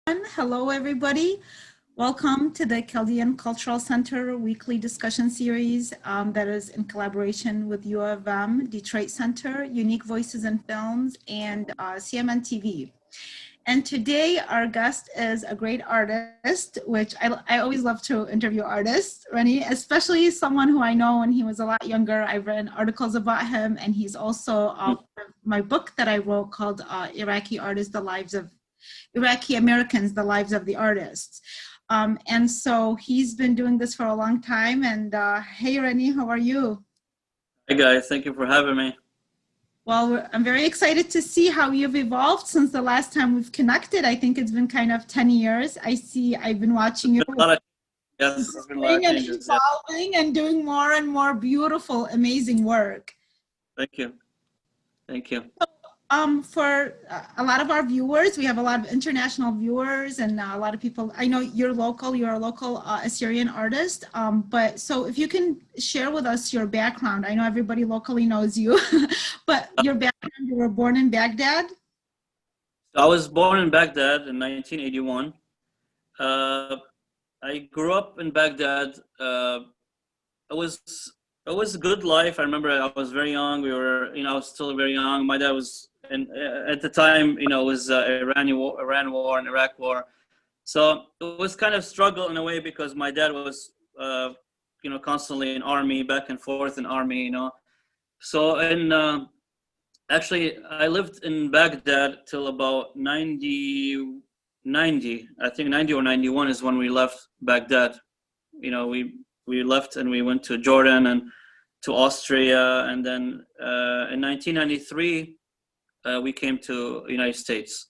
Hello, everybody. Welcome to the Chaldean Cultural Center weekly discussion series that is in collaboration with U of M, Detroit Center, Unique Voices in Films, and CMN TV. And today our guest is a great artist, which I always love to interview artists, Reni, especially someone who I know when he was a lot younger. I've written articles about him, and he's also my book that I wrote called Iraqi Artists, The Lives of Iraqi Americans, The Lives of the Artists. And so he's been doing this for a long time. And hey, Reni, how are you? Hey guys, thank you for having me. Well, I'm very excited to see how you've evolved since the last time we've connected. I think it's been kind of 10 years. I've been watching you Yes, it's been a lot of and changes. evolving and doing more and more beautiful, amazing work. Thank you. Thank you. For a lot of our viewers, we have a lot of international viewers and a lot of people. I know you're a local Assyrian artist. But so if you can share with us your background, I know everybody locally knows you, but your background, you were born in Baghdad? So I was born in Baghdad in 1981. I grew up in Baghdad. It was a good life. I remember I was very young. I was still very young. My dad was, at the time, it was Iran war and Iraq war. So it was kind of struggle in a way because my dad was, constantly in army, back and forth in army, So, actually, I lived in Baghdad till about 90, I think 90 or 91 is when we left Baghdad. We left and we went to Jordan and to Austria, and then in 1993 we came to United States.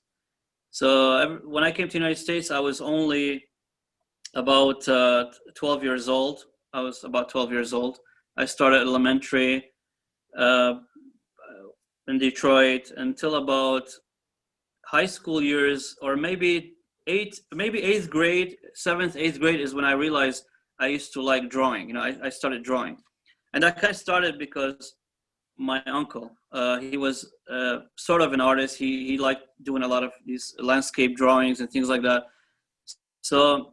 So when I came to United States, I was only about 12 years old. I was about 12 years old. I started elementary in Detroit until about high school years, or maybe eighth grade, seventh, eighth grade is when I realized I used to like drawing. I started drawing, and that kind of started because my uncle, he was sort of an artist. He liked doing a lot of these landscape drawings and things like that. So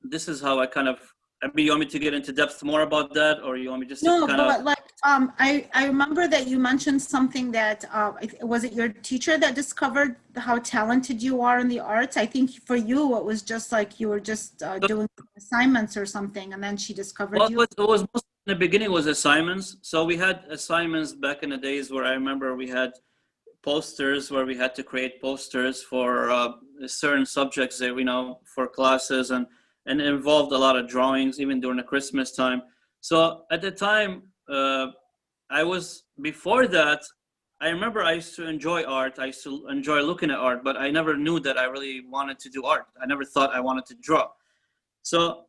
this is how I kind of. I mean, you want me to get into depth more about that, or you want me just to kind of? But I remember that you mentioned something that was it your teacher that discovered how talented you are in the arts? I think for you it was just like you were just doing assignments or something, and then she discovered you. It was mostly in the beginning was assignments. So we had assignments back in the days where I remember we had posters where we had to create posters for certain subjects that for classes, and it involved a lot of drawings even during the Christmas time. So at the time, before that, I remember I used to enjoy art. I used to enjoy looking at art, but I never knew that I really wanted to do art. I never thought I wanted to draw. So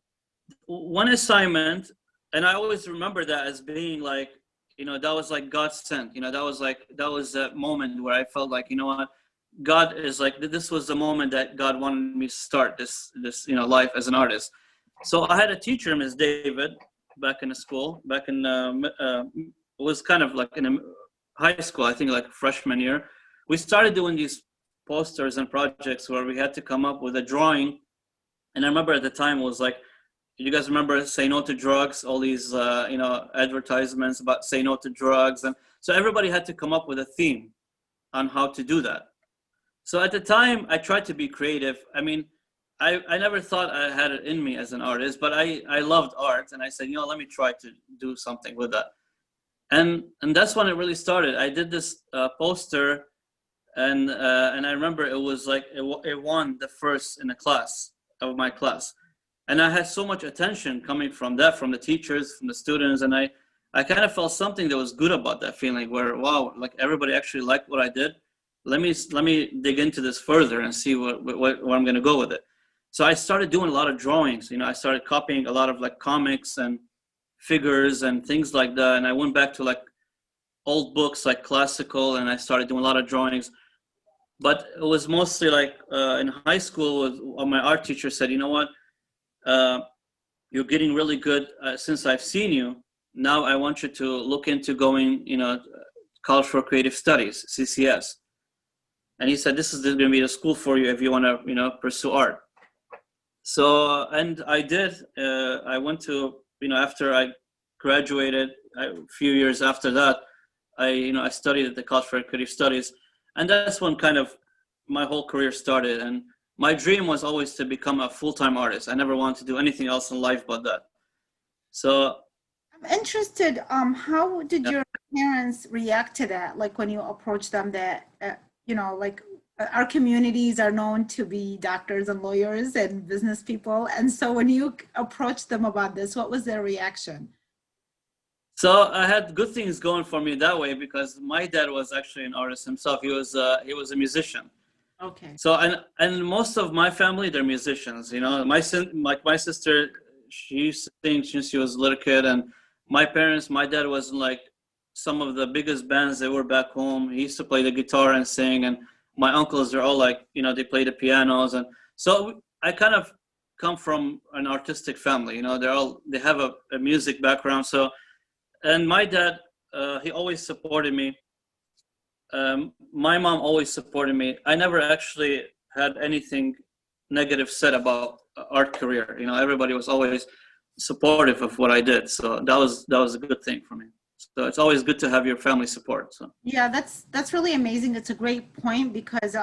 one assignment, and I always remember that as being like, that was like God sent. That was that moment where I felt like, what, God is like, this was the moment that God wanted me to start this life as an artist. So I had a teacher, Ms. David, back in the school, it was kind of like in a high school, I think like freshman year. We started doing these posters and projects where we had to come up with a drawing. And I remember at the time it was like, you guys remember Say No to Drugs, all these, advertisements about say no to drugs. And so everybody had to come up with a theme on how to do that. So at the time, I tried to be creative. I mean, I never thought I had it in me as an artist, but I loved art. And I said, let me try to do something with that. And that's when it really started. I did this poster, and I remember it was like, it won the first in the class of my class. And I had so much attention coming from that, from the teachers, from the students. And I kind of felt something that was good about that feeling where, wow, like everybody actually liked what I did. Let me dig into this further and see where I'm going to go with it. So I started doing a lot of drawings. I started copying a lot of like comics and figures and things like that. And I went back to like old books, like classical, and I started doing a lot of drawings. But it was mostly like in high school, my art teacher said, what, you're getting really good since I've seen you. Now I want you to look into going, College for Creative Studies, CCS. and he said, this is going to be the school for you if you want to, pursue art. So, and I did. I went to, after I graduated, a few years after that, I studied at the College for Creative Studies, and that's when kind of my whole career started. And my dream was always to become a full-time artist. I never wanted to do anything else in life but that. So I'm interested, how did your parents react to that? Like when you approached them that, like our communities are known to be doctors and lawyers and business people. And so when you approached them about this, what was their reaction? So I had good things going for me that way because my dad was actually an artist himself. He was a musician. Okay. So and most of my family, they're musicians. My sister, she used to sing since she was a little kid, and my dad was in like some of the biggest bands that were back home. He used to play the guitar and sing, and my uncles, they're all like, they play the pianos, and so I kind of come from an artistic family. They have a music background. So, and my dad, he always supported me. My mom always supported me. I never actually had anything negative said about art career. Everybody was always supportive of what I did. So that was a good thing for me. So it's always good to have your family support. So yeah, that's really amazing. It's a great point because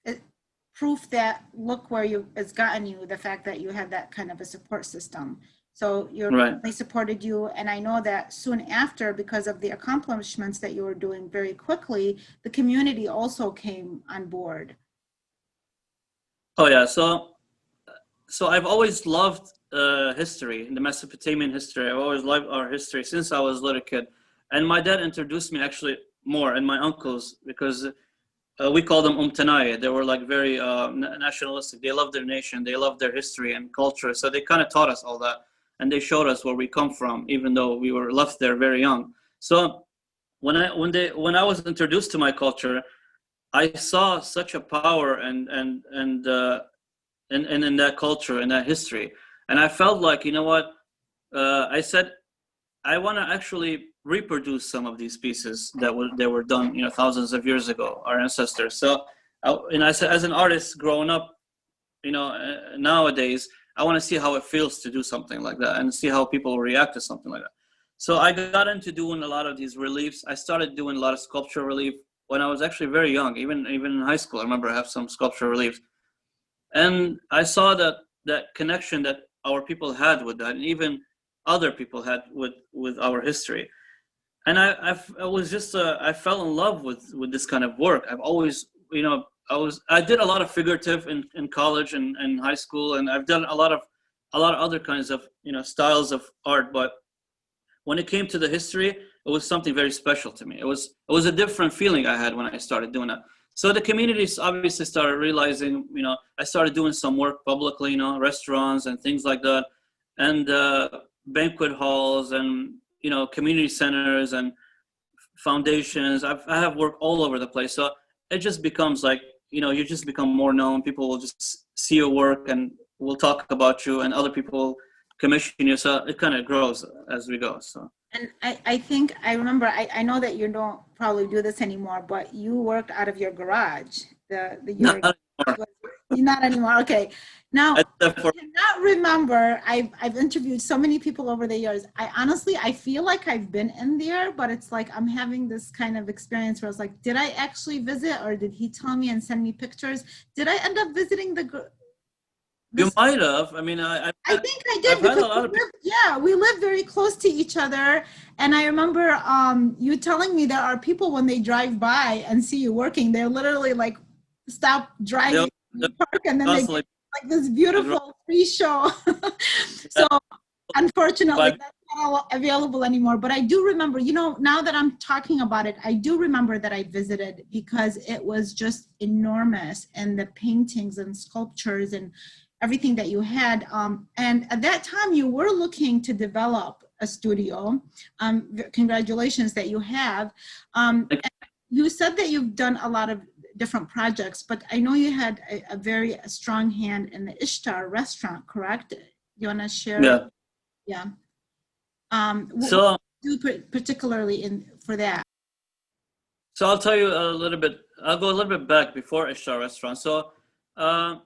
it proof that look where it's gotten you, the fact that you had that kind of a support system. So they supported you, and I know that soon after, because of the accomplishments that you were doing very quickly, the community also came on board. Oh yeah, so I've always loved history, the Mesopotamian history. I've always loved our history since I was a little kid, and my dad introduced me actually more, and my uncles, because we call them umtanaya. They were like very nationalistic. They loved their nation, they loved their history and culture, so they kind of taught us all that. And they showed us where we come from, even though we were left there very young. So when I was introduced to my culture, I saw such a power and in that culture and that history, and I felt like, I said I want to actually reproduce some of these pieces that were done, thousands of years ago, our ancestors. So, I said, as an artist growing up, nowadays, I want to see how it feels to do something like that and see how people react to something like that. So I got into doing a lot of these reliefs. I started doing a lot of sculpture relief when I was actually very young, even in high school. I remember I have some sculpture reliefs. And I saw that connection that our people had with that, and even other people had with our history. And I fell in love with this kind of work. I've always, I did a lot of figurative in college and high school, and I've done a lot of other kinds of styles of art. But when it came to the history, it was something very special to me. It was a different feeling I had when I started doing that. So the communities obviously started realizing, I started doing some work publicly, restaurants and things like that, and banquet halls and community centers and foundations. I have work all over the place. So it just becomes like, you just become more known. People will just see your work and will talk about you, and other people commission you. So it kind of grows as we go. So. And I think I remember, I know that you don't probably do this anymore, but you worked out of your garage. Not anymore. Okay. Now, I cannot remember. I've interviewed so many people over the years. I feel like I've been in there, but it's like I'm having this kind of experience where I was like, did I actually visit, or did he tell me and send me pictures? Did I end up visiting You might have. I mean, I think I did. We live very close to each other, and I remember you telling me there are people when they drive by and see you working, they're literally like stop driving in the park, and then they get like this beautiful free show. So unfortunately, that's not available anymore. But I do remember, now that I'm talking about it, I do remember that I visited because it was just enormous, and the paintings and sculptures and everything that you had. And at that time, you were looking to develop a studio. Congratulations that you have. You said that you've done a lot of different projects, but I know you had a very strong hand in the Ishtar Restaurant, correct? You want to share? Yeah. Yeah. What do you do particularly for that? So I'll tell you a little bit I'll go a little bit back before Ishtar Restaurant. So uh,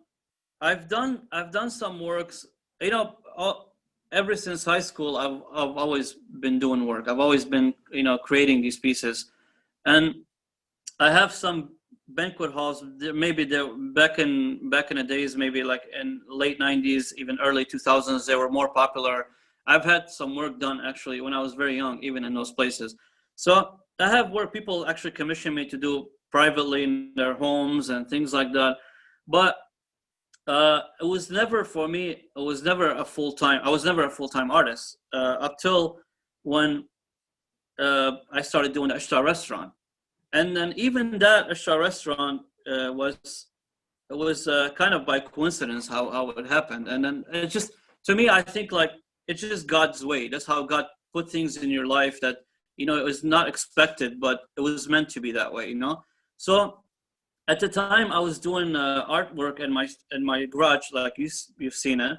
I've done some works. You know, ever since high school, I've always been doing work. I've always been, you know, creating these pieces, and I have some banquet halls. Maybe they're back in the days, maybe like in late '90s, even early 2000s. They were more popular. I've had some work done actually when I was very young, even in those places. So I have work people actually commission me to do privately in their homes and things like that. But it was never for me. It was never a full time. I was never a full time artist up till when I started doing the Ishtar Restaurant. And then even that Ishtar Restaurant was kind of by coincidence how it happened. And then it just, to me, I think like it's just God's way. That's how God put things in your life that, you know, it was not expected, but it was meant to be that way, you know. So at the time I was doing artwork in my garage, like you've seen it.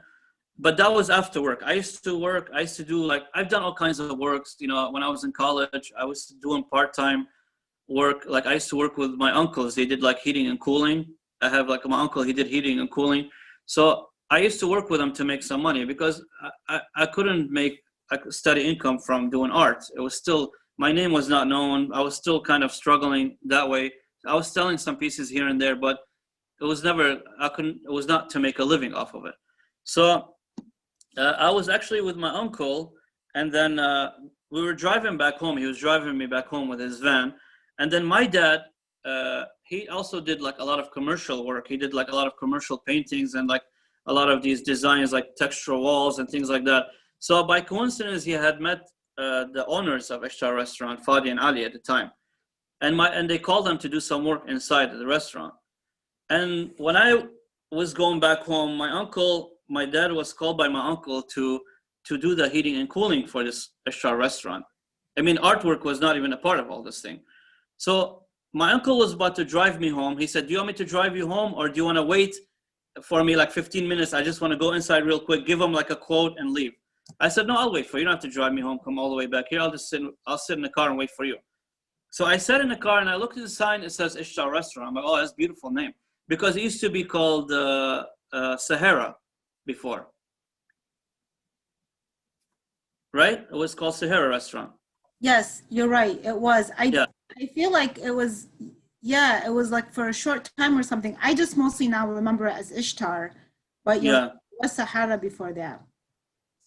But that was after work. I used to work. I used to do, like, I've done all kinds of works. You know, when I was in college, I was doing part-time work. Like I used to work with my uncles. They did like heating and cooling. I have like my uncle, he did heating and cooling. So I used to work with them to make some money because I couldn't make a steady income from doing art. It was still, my name was not known. I was still kind of struggling that way. I was selling some pieces here and there, but it was never, it was not to make a living off of it. So I was actually with my uncle, and then we were driving back home. He was driving me back home with his van. And then my dad, he also did like a lot of commercial work. He did like a lot of commercial paintings and like a lot of these designs, like textural walls and things like that. So by coincidence, he had met the owners of Ishtar Restaurant, Fadi and Ali at the time. And they called him to do some work inside the restaurant. And when I was going back home, my dad was called by my uncle to do the heating and cooling for this Ishtar Restaurant. I mean, artwork was not even a part of all this thing. So my uncle was about to drive me home. He said, do you want me to drive you home, or do you want to wait for me like 15 minutes? I just want to go inside real quick, give him like a quote and leave. I said, no, I'll wait for you. You don't have to drive me home, come all the way back here. I'll sit in the car and wait for you. So I sat in the car and I looked at the sign. It says Ishtar Restaurant. I'm like, oh, that's a beautiful name. Because it used to be called Sahara before. Right? It was called Sahara Restaurant. Yes, you're right. It was. Yeah. I feel like it was, yeah, it was like for a short time or something. I just mostly now remember it as Ishtar, but Yeah. it was Sahara before that.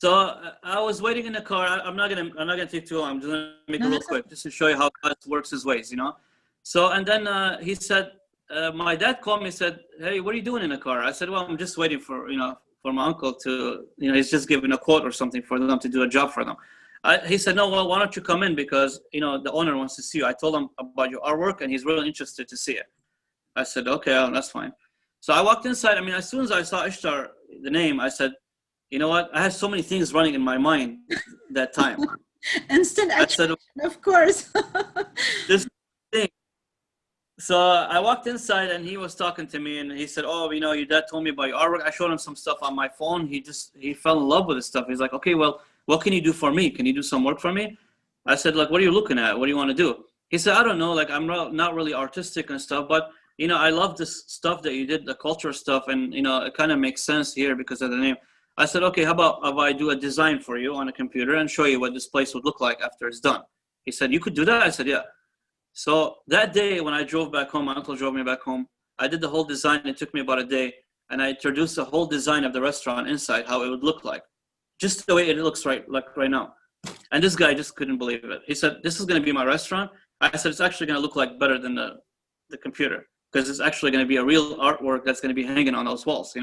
So I was waiting in the car. I'm not gonna take too long. I'm just gonna make it real quick, just to show you how God works His ways, you know. So and then he said, my dad called me and said, hey, what are you doing in the car? I said, well, I'm just waiting for my uncle to, he's just giving a quote or something for them to do a job for them. He said, no, well, why don't you come in, because the owner wants to see you. I told him about your artwork and he's really interested to see it. I said, okay, that's fine. So I walked inside. I mean, as soon as I saw Ishtar, the name, I said, you know what? I had so many things running in my mind that time. Instant action, of course. This thing. So I walked inside and he was talking to me and he said, oh, your dad told me about your artwork. I showed him some stuff on my phone. He fell in love with this stuff. He's like, okay, well, what can you do for me? Can you do some work for me? I said, like, what are you looking at? What do you want to do? He said, I don't know. Like, I'm not really artistic and stuff, but, I love this stuff that you did, the culture stuff. And, it kind of makes sense here because of the name. I said, okay, how about if I do a design for you on a computer and show you what this place would look like after it's done? He said, you could do that? I said, yeah. So that day when I drove back home, my uncle drove me back home. I did the whole design. It took me about a day. And I introduced the whole design of the restaurant inside, how it would look like. Just the way it looks right now. And this guy just couldn't believe it. He said, this is going to be my restaurant. I said, it's actually going to look like better than the computer, because it's actually going to be a real artwork that's going to be hanging on those walls,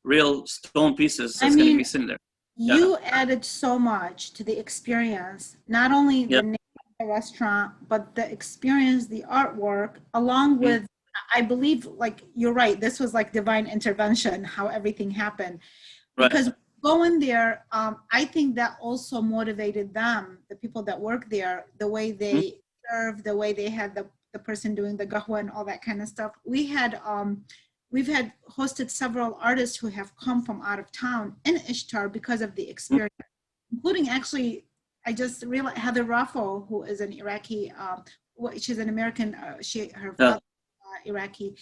real stone pieces that's going to be sitting there. You added so much to the experience, not only the name of the restaurant, but the experience, the artwork, along with, I believe, like, you're right, this was like divine intervention, how everything happened. Because going there, I think that also motivated them, the people that work there, the way they serve, the way they had the person doing the qahwa and all that kind of stuff. We've had hosted several artists who have come from out of town in Ishtar because of the experience, including actually, I just realized Heather Raffo, who is an Iraqi, she's an American, her father Iraqi.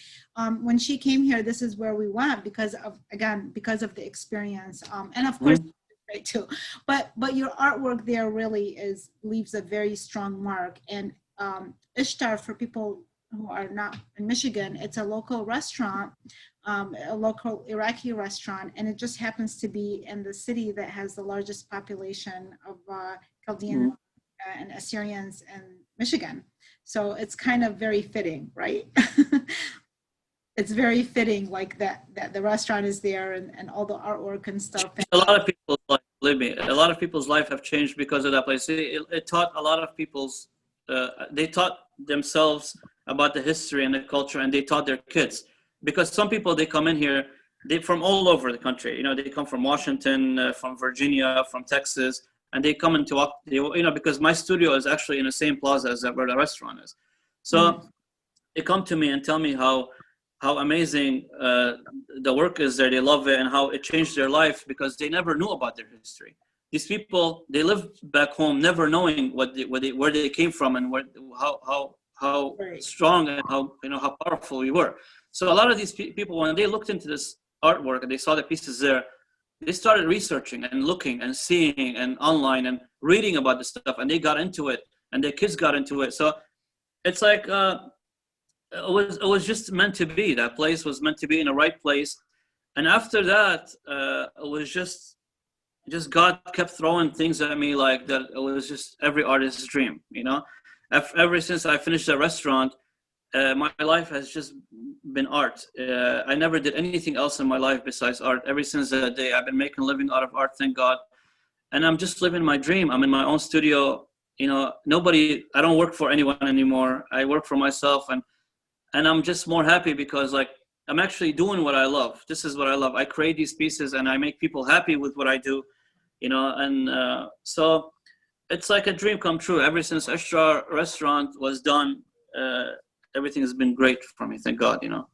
When she came here, this is where we went because of, again, because of the experience. And of course, right too. But your artwork there really leaves a very strong mark. And Ishtar, for people who are not in Michigan, it's a local restaurant, a local Iraqi restaurant, and it just happens to be in the city that has the largest population of Chaldean and Assyrians in Michigan. So it's kind of very fitting, right? It's very fitting, like that the restaurant is there and all the artwork and stuff. A lot of people's life, believe me, a lot of people's life have changed because of that place. It taught a lot of people's, they taught themselves about the history and the culture, and they taught their kids. Because some people, they come in here, they from all over the country. You know, they come from Washington, from Virginia, from Texas, and they come into, you know, because my studio is actually in the same plaza as where the restaurant is. So they come to me and tell me how amazing the work is there. They love it, and how it changed their life because they never knew about their history. These people, they live back home never knowing where they came from and how strong and how powerful we were. So a lot of these people, when they looked into this artwork and they saw the pieces there, they started researching and looking and seeing and online and reading about this stuff, and they got into it, and their kids got into it. So it's like it was just meant to be. That place was meant to be in the right place. And after that, it was just God kept throwing things at me like that. It was just every artist's dream, you know. Ever since I finished the restaurant, my life has just been art. I never did anything else in my life besides art. Ever since that day, I've been making a living out of art, thank God. And I'm just living my dream. I'm in my own studio. You know, I don't work for anyone anymore. I work for myself, and I'm just more happy because, like, I'm actually doing what I love. This is what I love. I create these pieces and I make people happy with what I do, you know, and so it's like a dream come true. Ever since Ishtar Restaurant was done, everything has been great for me, thank God, you know.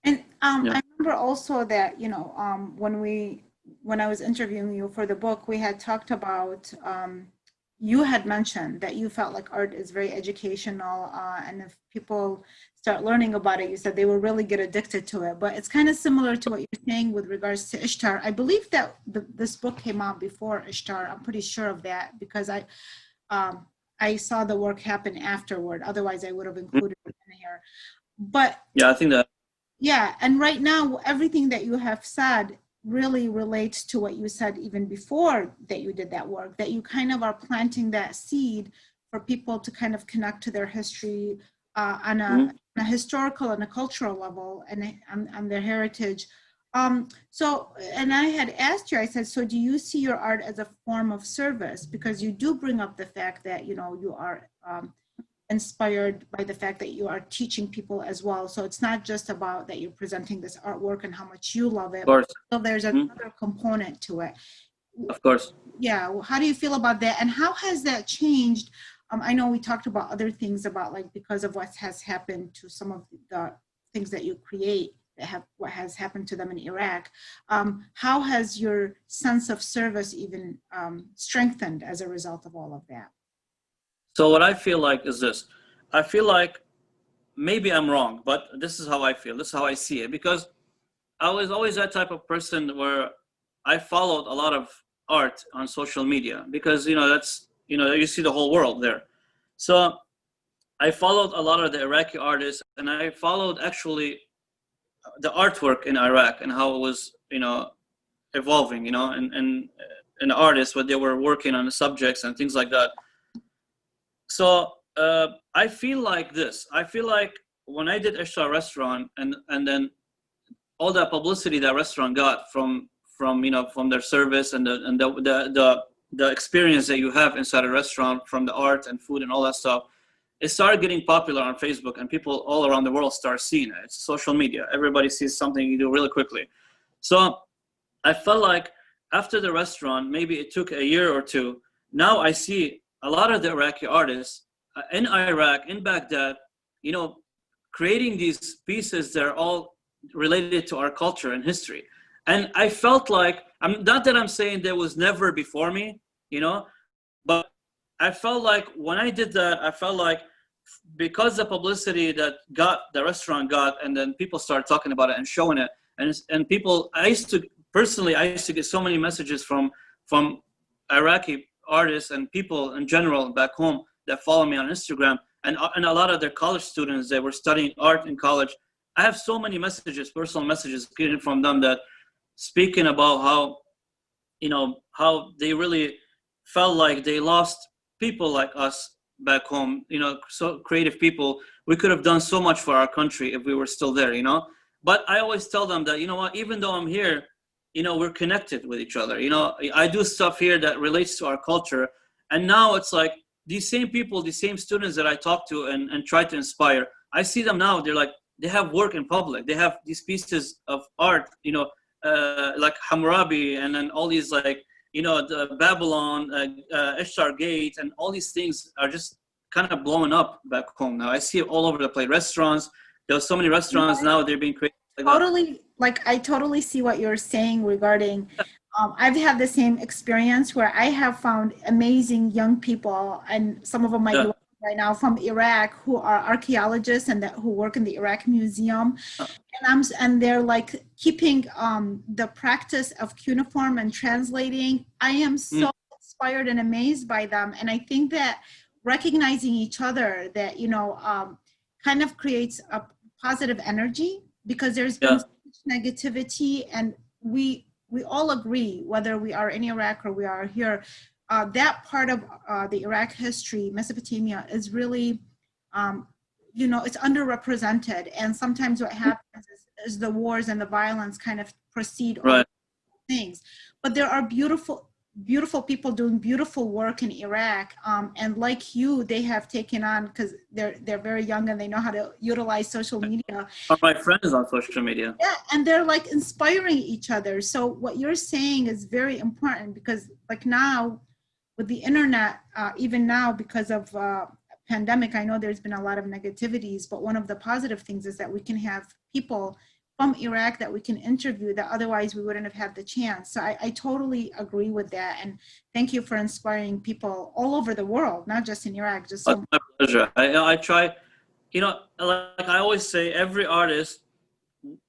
And I remember also that, you know, when I was interviewing you for the book, we had talked about, you had mentioned that you felt like art is very educational, and if people start learning about it, you said they will really get addicted to it. But it's kind of similar to what you're saying with regards to Ishtar. I believe that this book came out before Ishtar. I'm pretty sure of that because I saw the work happen afterward. Otherwise, I would have included it in here. But yeah, I think that. Yeah, and right now, everything that you have said really relates to what you said even before that you did that work, that you kind of are planting that seed for people to kind of connect to their history on a historical and a cultural level and on their heritage. So, and I had asked you, I said, so do you see your art as a form of service? Because you do bring up the fact that, you know, you are inspired by the fact that you are teaching people as well. So it's not just about that you're presenting this artwork and how much you love it. Of course. So there's another component to it. Of course. Yeah. Well, how do you feel about that? And how has that changed? I know we talked about other things about, like, because of what has happened to some of the things that you create, what has happened to them in Iraq. How has your sense of service even strengthened as a result of all of that? So what I feel like is this. I feel like maybe I'm wrong, but this is how I feel. This is how I see it. Because I was always that type of person where I followed a lot of art on social media because, you know, that's, you know, you see the whole world there. So I followed a lot of the Iraqi artists, and I followed actually the artwork in Iraq and how it was, you know, evolving, you know, and the artists, what they were working on the subjects and things like that. So I feel like this. I feel like when I did Ishtar Restaurant and then all the publicity that restaurant got from you know, from their service and the experience that you have inside a restaurant from the art and food and all that stuff, it started getting popular on Facebook, and people all around the world start seeing it. It's social media. Everybody sees something you do really quickly. So I felt like after the restaurant, maybe it took a year or two. Now I see a lot of the Iraqi artists in Iraq, in Baghdad, you know, creating these pieces that are all related to our culture and history. And I felt like, not that I'm saying there was never before me, you know, but I felt like when I did that, I felt like because the publicity that the restaurant got, and then people started talking about it and showing it, and people, I used to get so many messages from Iraqi artists and people in general back home that follow me on Instagram, and a lot of their college students that were studying art in college. I have so many messages, personal messages getting from them, that speaking about how, how they really felt like they lost people like us back home, so creative people. We could have done so much for our country if we were still there, But I always tell them that, what, even though I'm here, we're connected with each other. I do stuff here that relates to our culture. And now it's like these same people, these same students that I talk to and try to inspire, I see them now, they're like, they have work in public. They have these pieces of art, like Hammurabi, and then all these, like, the Babylon, Ishtar Gate, and all these things are just kind of blowing up back home now. I see it all over the place. Restaurants, there's so many restaurants now, they're being created. I totally see what you're saying regarding, I've had the same experience where I have found amazing young people, and some of them might be right now from Iraq, who are archaeologists and who work in the Iraq Museum. And they're like keeping the practice of cuneiform and translating. I am so inspired and amazed by them. And I think that recognizing each other, that, kind of creates a positive energy, because there's been so much negativity, and we all agree, whether we are in Iraq or we are here, that part of the Iraq history, Mesopotamia, is really, it's underrepresented. And sometimes what happens is the wars and the violence kind of precede all things. But there are beautiful people doing beautiful work in Iraq. And like you, they have taken on, because they're very young and they know how to utilize social media. Are my friends on social media. Yeah, and they're like inspiring each other. So what you're saying is very important, because like now, with the internet, even now, because of pandemic, I know there's been a lot of negativities, but one of the positive things is that we can have people from Iraq that we can interview that otherwise we wouldn't have had the chance. So I totally agree with that. And thank you for inspiring people all over the world, not just in Iraq. Just so my pleasure. I try, like I always say, every artist,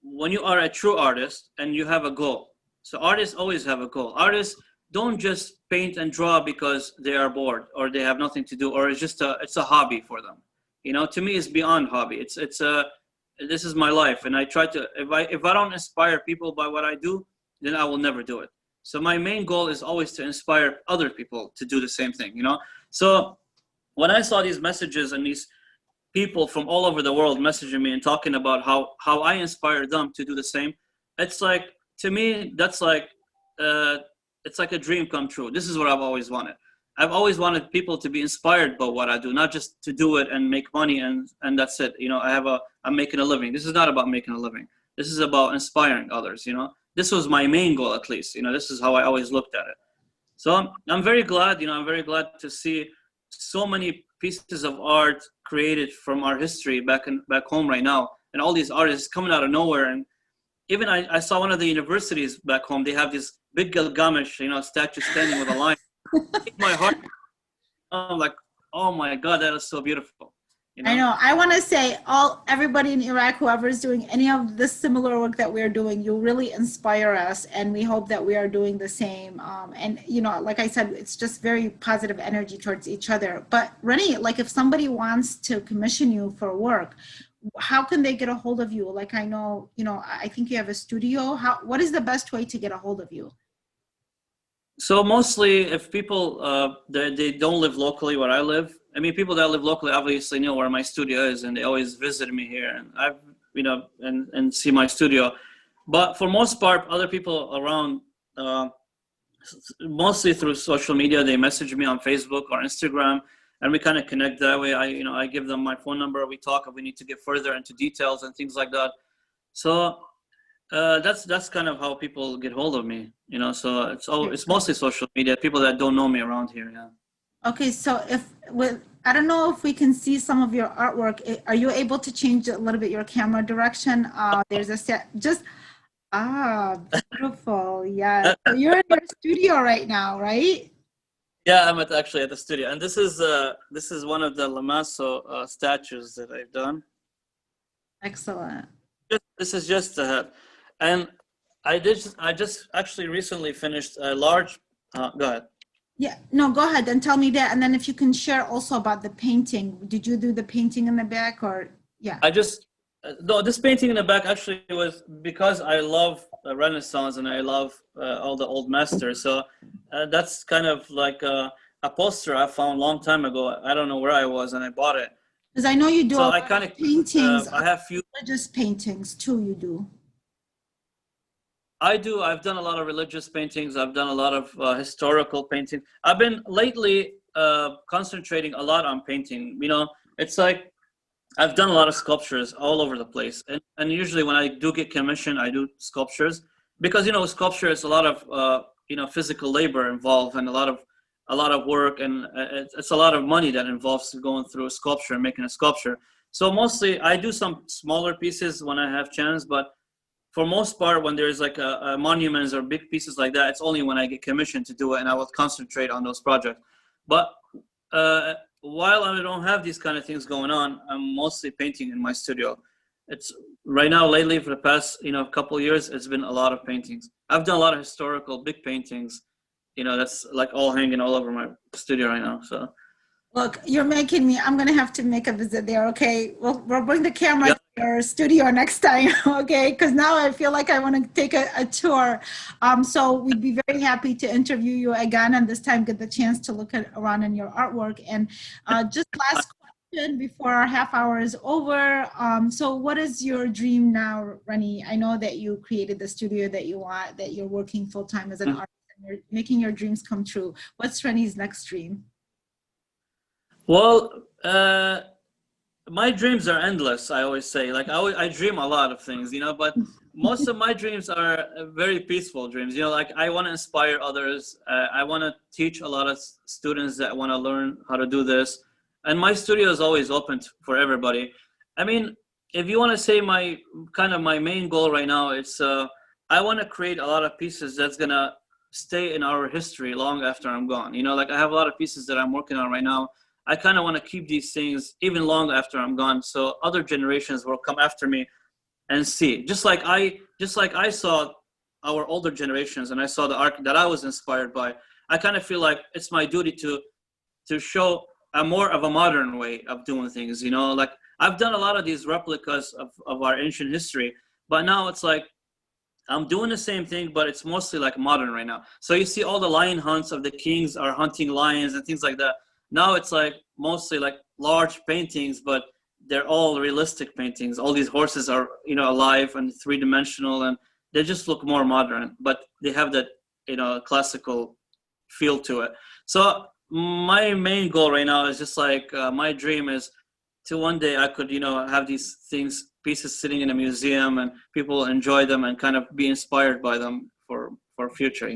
when you are a true artist and you have a goal. So artists always have a goal. Artists don't just paint and draw because they are bored or they have nothing to do, or it's a hobby for them. To me, it's beyond hobby. This is my life, and I try to, if I don't inspire people by what I do, then I will never do it. So my main goal is always to inspire other people to do the same thing, So when I saw these messages and these people from all over the world messaging me and talking about how I inspire them to do the same, it's like, to me, that's like, it's like a dream come true. This is what I've always wanted. I've always wanted people to be inspired by what I do, not just to do it and make money and that's it. I'm making a living. This is not about making a living. This is about inspiring others, This was my main goal, at least, this is how I always looked at it. So I'm very glad, I'm very glad to see so many pieces of art created from our history back home right now, and all these artists coming out of nowhere. And even I saw one of the universities back home, they have this big Gilgamesh, statue standing with a lion. My heart, I'm like, oh my God, that is so beautiful. I know. I want to say, everybody in Iraq, whoever is doing any of this similar work that we're doing, you really inspire us, and we hope that we are doing the same. And like I said, it's just very positive energy towards each other. But Reni, like if somebody wants to commission you for work, how can they get a hold of you? Like I know, I think you have a studio. What is the best way to get a hold of you? So mostly if people, they don't live locally where I live. I mean, people that live locally obviously know where my studio is, and they always visit me here, and I've, and see my studio. But for most part, other people around, mostly through social media, they message me on Facebook or Instagram, and we kind of connect that way. I give them my phone number. We talk if we need to get further into details and things like that. So that's kind of how people get hold of me, So it's mostly social media. People that don't know me around here, yeah. Okay, so I don't know if we can see some of your artwork. Are you able to change a little bit your camera direction? There's a set. Beautiful. Yeah. So you're in your studio right now, right? Yeah, actually at the studio, and this is one of the Lamasso statues that I've done. Excellent. This is just and I just actually recently finished a large. Go ahead. Yeah, no, go ahead and tell me that. And then if you can share also about the painting. Did you do the painting in the back or, yeah? I just no, this painting in the back actually was because I love Renaissance and I love all the old masters. So that's kind of like a poster I found a long time ago. I don't know where I was, and I bought it. Because I know you do So a I lot kind of of paintings, I have few. religious paintings too, you do. I do. I've done a lot of religious paintings. I've done a lot of historical painting. I've been lately concentrating a lot on painting. You know, it's like I've done a lot of sculptures all over the place, and usually when I do get commissioned, I do sculptures because you know sculpture is a lot of you know physical labor involved and a lot of work, and it's a lot of money that involves going through a sculpture and making a sculpture. So mostly I do some smaller pieces when I have chance, but for most part, when there's like a monuments or big pieces like that, it's only when I get commissioned to do it, and I will concentrate on those projects. But while I don't have these kind of things going on, I'm mostly painting in my studio. It's right now lately for the past couple of years, it's been a lot of paintings. I've done a lot of historical big paintings, that's like all hanging all over my studio right now. So Look, you're making me, I'm going to have to make a visit there, okay? We'll bring the camera yeah, to your studio next time, okay? Because now I feel like I want to take a tour. So we'd be very happy to interview you again, and this time get the chance to look around in your artwork. And just last question before our half hour is over. So what is your dream now, Reni? I know that you created the studio that you want, that you're working full-time as an artist, and you're making your dreams come true. What's Reni's next dream? well, my dreams are endless. I always say, like I dream a lot of things, but most of my dreams are very peaceful dreams. Like I want to inspire others. I want to teach a lot of students that want to learn how to do this, and my studio is always open for everybody. I mean, if you want to say my main goal right now, it's I want to create a lot of pieces that's gonna stay in our history long after I'm gone. Like I have a lot of pieces that I'm working on right now. I kind of want to keep these things even long after I'm gone, so other generations will come after me and see. Just like I saw our older generations, and I saw the art that I was inspired by. I kind of feel like it's my duty to show a more of a modern way of doing things. Like I've done a lot of these replicas of our ancient history, but now it's like I'm doing the same thing, but it's mostly like modern right now. So you see all the lion hunts of the kings are hunting lions and things like that. Now it's like mostly like large paintings, but they're all realistic paintings. All these horses are, alive and three-dimensional, and they just look more modern, but they have that, classical feel to it. So my main goal right now is just like my dream is to one day I could, have these pieces sitting in a museum, and people enjoy them and kind of be inspired by them for future.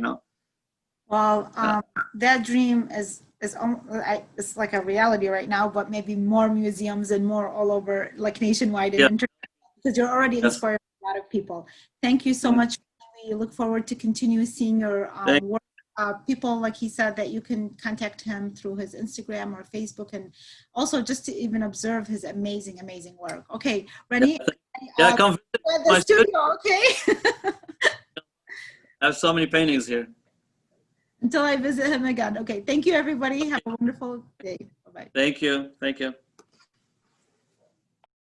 Well, that dream is it's like a reality right now, but maybe more museums and more all over, like nationwide and Yeah. international, because you're already Yes. inspiring a lot of people. Thank you so much. We look forward to continue seeing your work. People, like he said, that you can contact him through his Instagram or Facebook, and also just to even observe his amazing, amazing work. Okay, Reni, Yeah, come visit at the my studio, okay? I have so many paintings here. Until I visit him again. Okay, thank you, everybody. Have a wonderful day. Bye-bye. Thank you. Thank you.